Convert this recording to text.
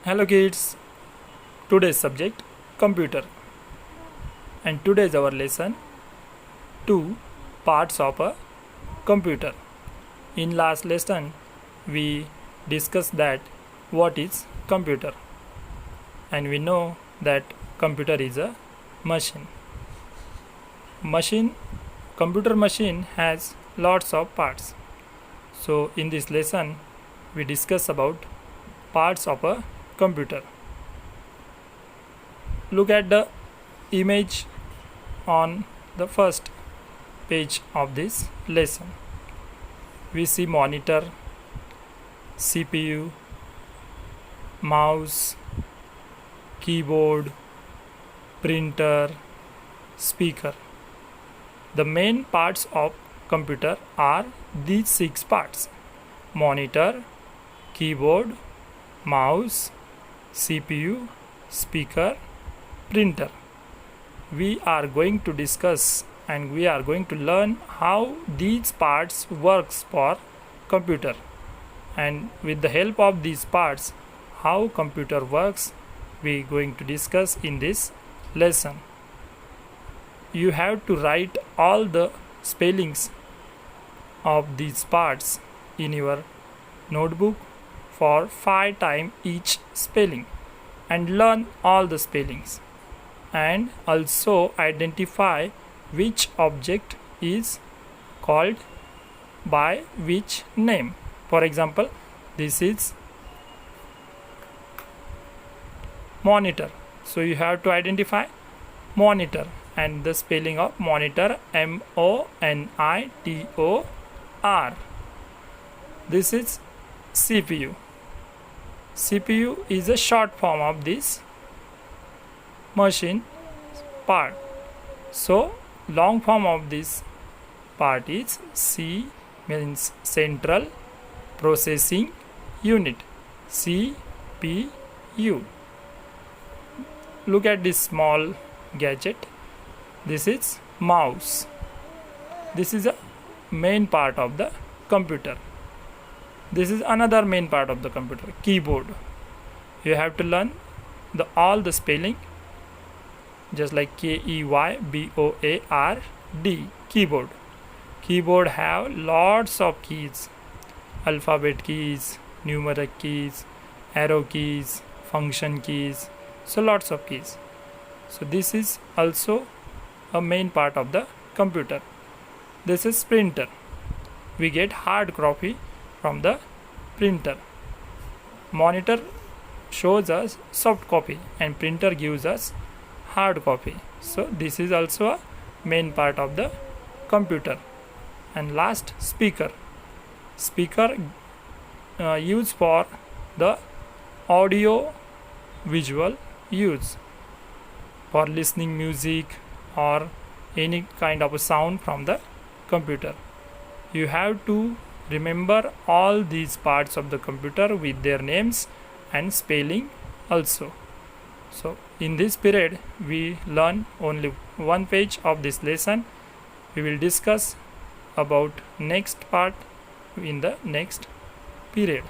Hello kids, today's subject computer, and today's our lesson 2 parts of a computer. In last lesson we discussed that what is computer, and we know that computer is a machine. Computer machine has lots of parts. So in this lesson we discuss about parts of a computer. Look at the image on the first page of this lesson. We see monitor, CPU, mouse, keyboard, printer, speaker. The main parts of computer are these 6 parts: monitor, keyboard, mouse, CPU, speaker, printer. We are going to discuss and we are going to learn how these parts works for computer, and with the help of these parts how computer works we going to discuss in this lesson. You have to write all the spellings of these parts in your notebook for 5 times each spelling, and learn all the spellings, and also identify which object is called by which name. For example, this is monitor, so you have to identify monitor and the spelling of monitor, M-O-N-I-T-O-R. This is CPU. CPU is a short form of this machine part. So long form of this part is C, means Central Processing Unit, CPU. Look at this small gadget. This is mouse. This is a main part of the computer. This is another main part of the computer, keyboard. You have to learn all the spelling, just like K-E-Y-B-O-A-R-D, keyboard. Keyboard have lots of keys: alphabet keys, numeric keys, arrow keys, function keys, so lots of keys. So this is also a main part of the computer. This is printer. We get hard copy from the printer. Monitor shows us soft copy and printer gives us hard copy. So this is also a main part of the computer. And last, speaker. Speaker used for the audio visual use, for listening music or any kind of a sound from the computer. You have to remember all these parts of the computer with their names and spelling also. So in this period we learn only one page of this lesson. We will discuss about next part in the next period.